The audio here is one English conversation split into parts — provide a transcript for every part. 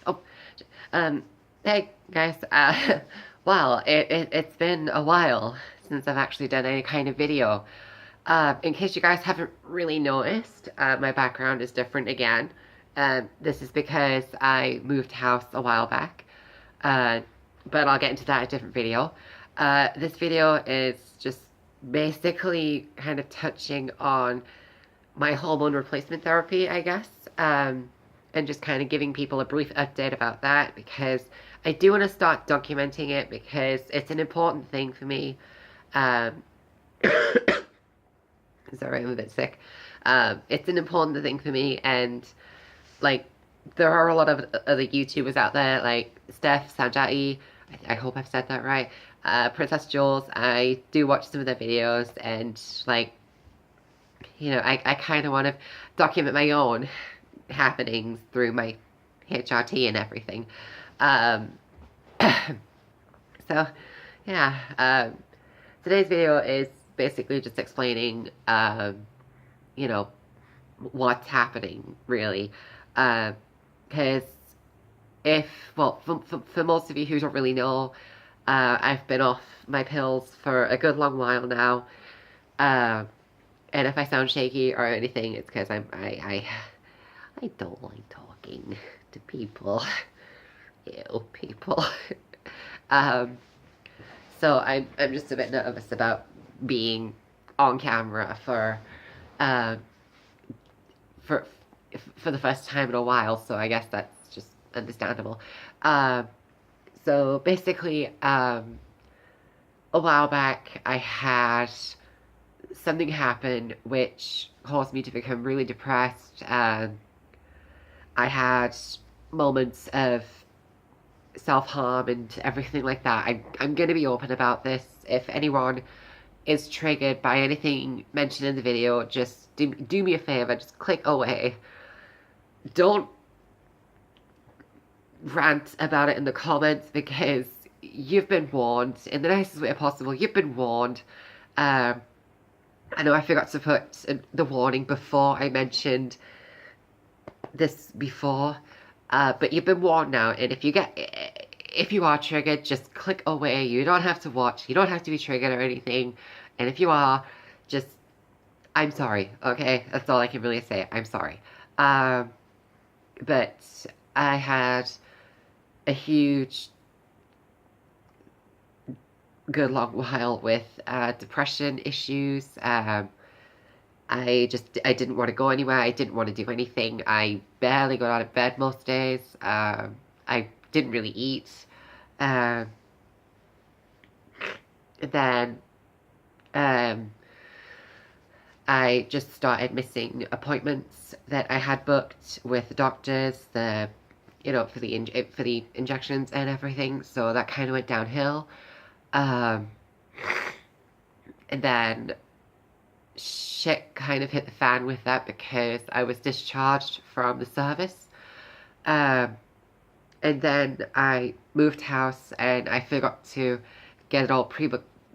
Oh, um, hey guys. Well, it's been a while since I've actually done any kind of video. In case you guys haven't really noticed, my background is different again. This is because I moved house a while back. Uh, but I'll get into that in a different video. This video is just basically kind of touching on my hormone replacement therapy, I guess, and just kind of giving people a brief update about that because I do want to start documenting it because it's an important thing for me. Um, Sorry, I'm a bit sick. It's an important thing for me, and like there are a lot of other YouTubers out there, like Steph Sanjati. I hope I've said that right. Princess Jules. I do watch some of their videos, and like I kind of want to document my own happenings through my HRT and everything. Um, so, yeah, today's video is basically just explaining, you know, what's happening, really. Because well, for most of you who don't really know, I've been off my pills for a good long while now. Uh, and if I sound shaky or anything, it's because I don't like talking to people. Ew, people. um, so I'm just a bit nervous about being on camera uh, for for the first time in a while. So I guess that's just understandable. So basically, a while back, I had something happen which caused me to become really depressed. I had moments of self-harm and everything like that. I'm going to be open about this. If anyone is triggered by anything mentioned in the video, just do me a favor, just click away. Don't rant about it in the comments because you've been warned in the nicest way possible. You've been warned. I know I forgot to put the warning before I mentioned this before, but you've been warned now, and if you are triggered, just click away. You don't have to watch. You don't have to be triggered or anything. And if you are, just, I'm sorry, okay? That's all I can really say. I'm sorry. But I had a huge, good long while with depression issues. I didn't want to go anywhere. I didn't want to do anything. I barely got out of bed most days. I didn't really eat. And then I just started missing appointments that I had booked with doctors, for the injections and everything. So that kind of went downhill. Um, and then shit kind of hit the fan with that because I was discharged from the service. And then I moved house and I forgot to get it all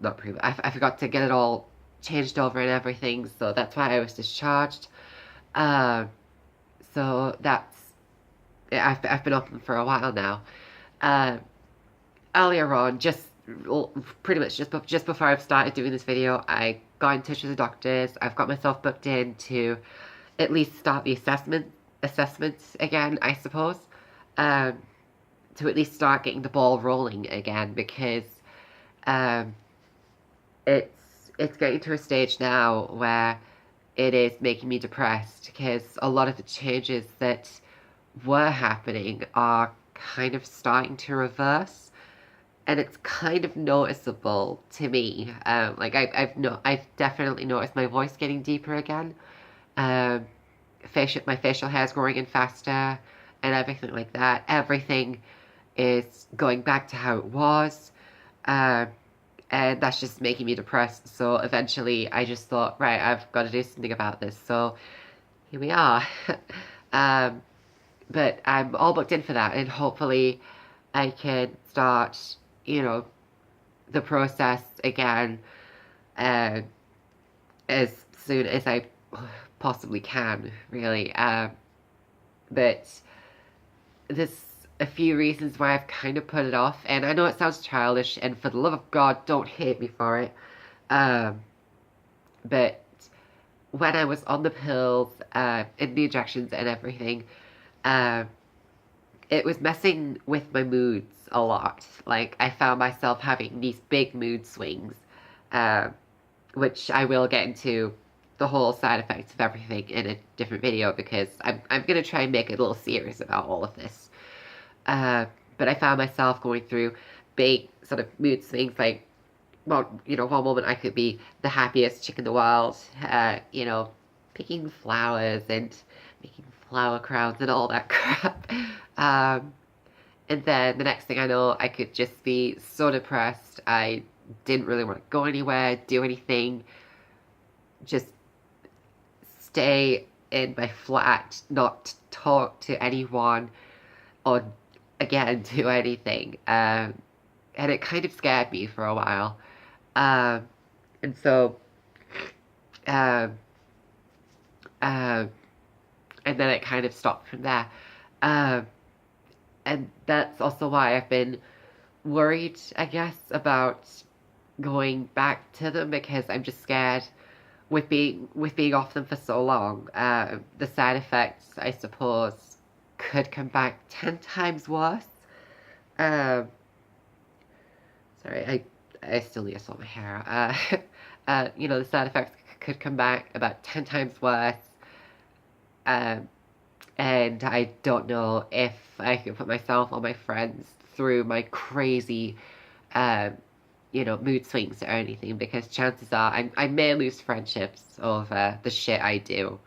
not pre-booked, I forgot to get it all changed over and everything, so that's why I was discharged. Um, so I've been open for a while now. Uh, Earlier on, pretty much just before I've started doing this video, I got in touch with the doctors. I've got myself booked in to at least start the assessments again, I suppose. Um, to at least start getting the ball rolling again because um, it's getting to a stage now where it is making me depressed because a lot of the changes that were happening are kind of starting to reverse, and it's kind of noticeable to me. I've definitely noticed my voice getting deeper again. Um, my facial hair is growing in faster, and everything like that. Everything is going back to how it was, um, and that's just making me depressed. So eventually, I just thought, right, I've got to do something about this. So here we are. um, but I'm all booked in for that, and hopefully, I can start, the process again, uh, as soon as I possibly can, really. But this a few reasons why I've kind of put it off. And I know it sounds childish, and for the love of God, don't hate me for it. Um, but when I was on the pills, and the injections and everything, uh, it was messing with my moods a lot. Like, I found myself having these big mood swings, uh, which I will get into the whole side effects of everything in a different video because I'm going to try and make a little series about all of this. But I found myself going through big sort of mood swings, like, well, one moment I could be the happiest chick in the world, picking flowers and making flower crowns and all that crap. And then the next thing I know, I could just be so depressed. I didn't really want to go anywhere, do anything, just stay in my flat, not talk to anyone, or again, do anything. And it kind of scared me for a while. And so, um, and then it kind of stopped from there. And that's also why I've been worried, I guess, about going back to them because I'm just scared with being off them for so long. The side effects, I suppose, could come back 10 times worse. Sorry, I still need to sort my hair out. The side effects could come back about 10 times worse. And I don't know if I can put myself or my friends through my crazy, mood swings or anything, because chances are I may lose friendships over the shit I do,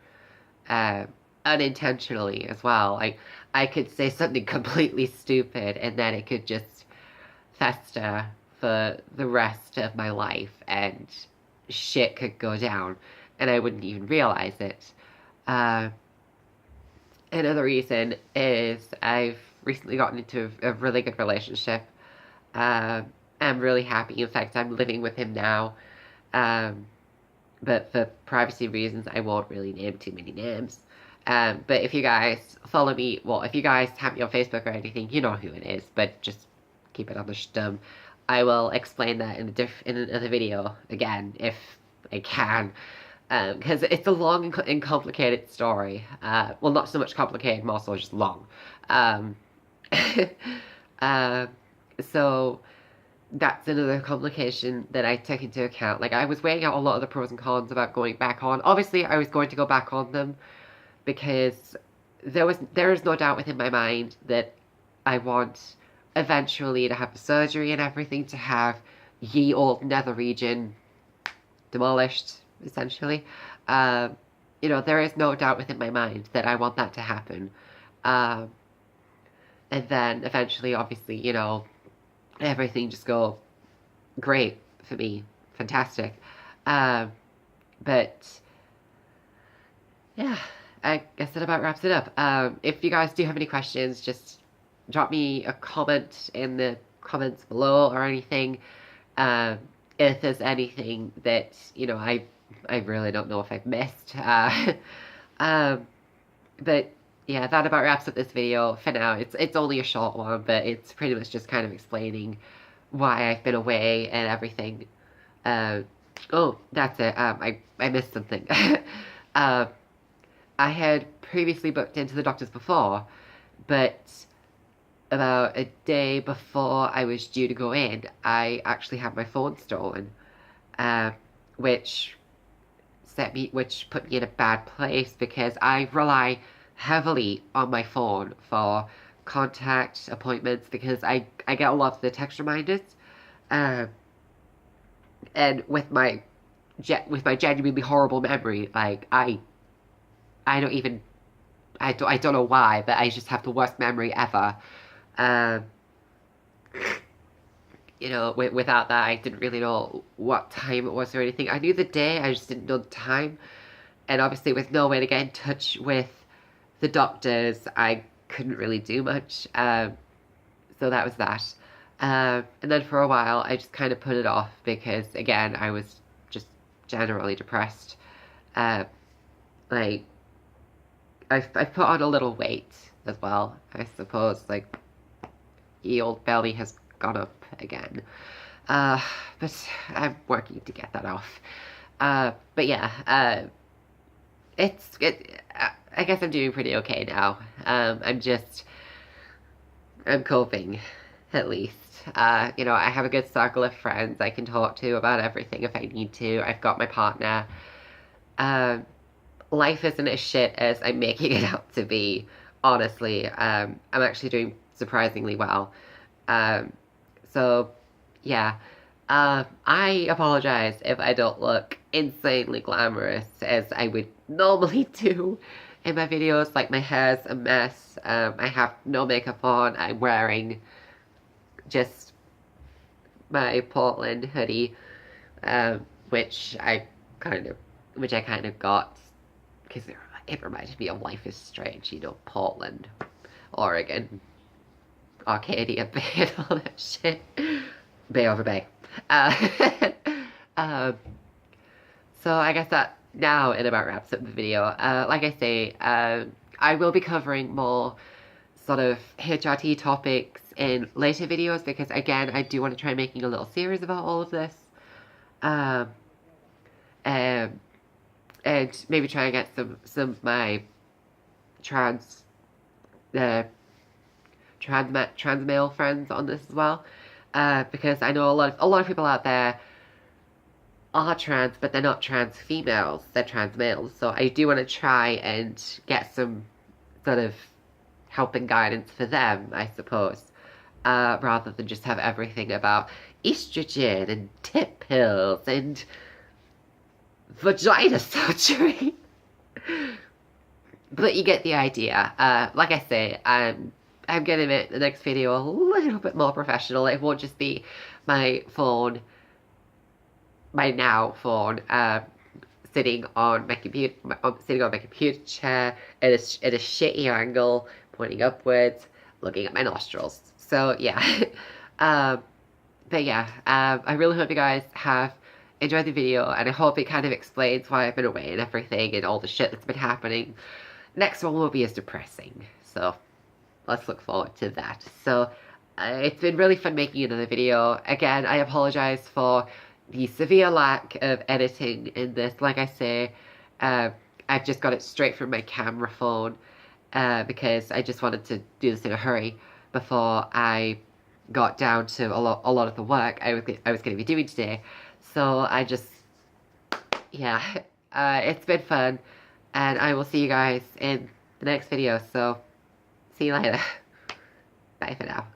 unintentionally as well. Like, I could say something completely stupid and then it could just fester for the rest of my life and shit could go down and I wouldn't even realize it. Another reason is I've recently gotten into a really good relationship. I'm really happy. In fact, I'm living with him now. But for privacy reasons, I won't really name too many names. But if you guys follow me, well, if you guys have me on Facebook or anything, you know who it is, but just keep it on the stum. I will explain that in another video again, if I can. Because it's a long and complicated story. Well, not so much complicated, more so just long. So that's another complication that I took into account. Like, I was weighing out a lot of the pros and cons about going back on. Obviously, I was going to go back on them because there is no doubt within my mind that I want eventually to have the surgery and everything, to have ye old nether region demolished, essentially. There is no doubt within my mind that I want that to happen. And then eventually, obviously, everything just go great for me. Fantastic. But yeah, I guess that about wraps it up. If you guys do have any questions, just drop me a comment in the comments below or anything. If there's anything that, I really don't know if I've missed. But yeah, that about wraps up this video for now. It's only a short one, but it's pretty much just kind of explaining why I've been away and everything. Oh, that's it. I missed something. I had previously booked into the doctors before, but about a day before I was due to go in, I actually had my phone stolen, which put me in a bad place because I rely heavily on my phone for contact appointments because I get a lot of the text reminders, and with my genuinely horrible memory, like I don't know why, but I just have the worst memory ever. Without that, I didn't really know what time it was or anything. I knew the day, I just didn't know the time. And obviously, with no way to get in touch with the doctors, I couldn't really do much. So that was that. And then for a while, I just kind of put it off because, again, I was just generally depressed. I've put on a little weight as well, I suppose. Like, old belly has gone up again. Uh, but I'm working to get that off. But yeah, I guess I'm doing pretty okay now. I'm coping, at least. You know, I have a good circle of friends I can talk to about everything if I need to. I've got my partner. Life isn't as shit as I'm making it out to be, honestly. I'm actually doing surprisingly well. Um, so, yeah. I apologize if I don't look insanely glamorous as I would normally do in my videos. Like, my hair's a mess. I have no makeup on. I'm wearing just my Portland hoodie, which which I kind of got because it reminded me of Life is Strange, you know, Portland, Oregon, Arcadia Bay, and all that shit. Bay over Bay. Uh, um, so I guess that now it about wraps up the video. Like I say, I will be covering more sort of HRT topics in later videos because, again, I do want to try making a little series about all of this. Um, um, and maybe try and get some of my trans male friends on this as well, because I know a lot of people out there are trans, but they're not trans females, they're trans males. So I do want to try and get some sort of help and guidance for them, I suppose, rather than just have everything about estrogen and tit pills and vagina surgery. But you get the idea. Like I say, I'm gonna make the next video a little bit more professional. It won't just be my phone, my now phone, sitting on my computer chair at a shitty angle, pointing upwards, looking at my nostrils. So yeah, but yeah, I really hope you guys have enjoyed the video, and I hope it kind of explains why I've been away and everything and all the shit that's been happening. Next one will be as depressing, so let's look forward to that. So it's been really fun making another video. Again, I apologize for the severe lack of editing in this. Like I say, I've just got it straight from my camera phone because I just wanted to do this in a hurry before I got down to a lot of the work I was going to be doing today. So yeah, it's been fun, and I will see you guys in the next video. So see you later. Bye for now.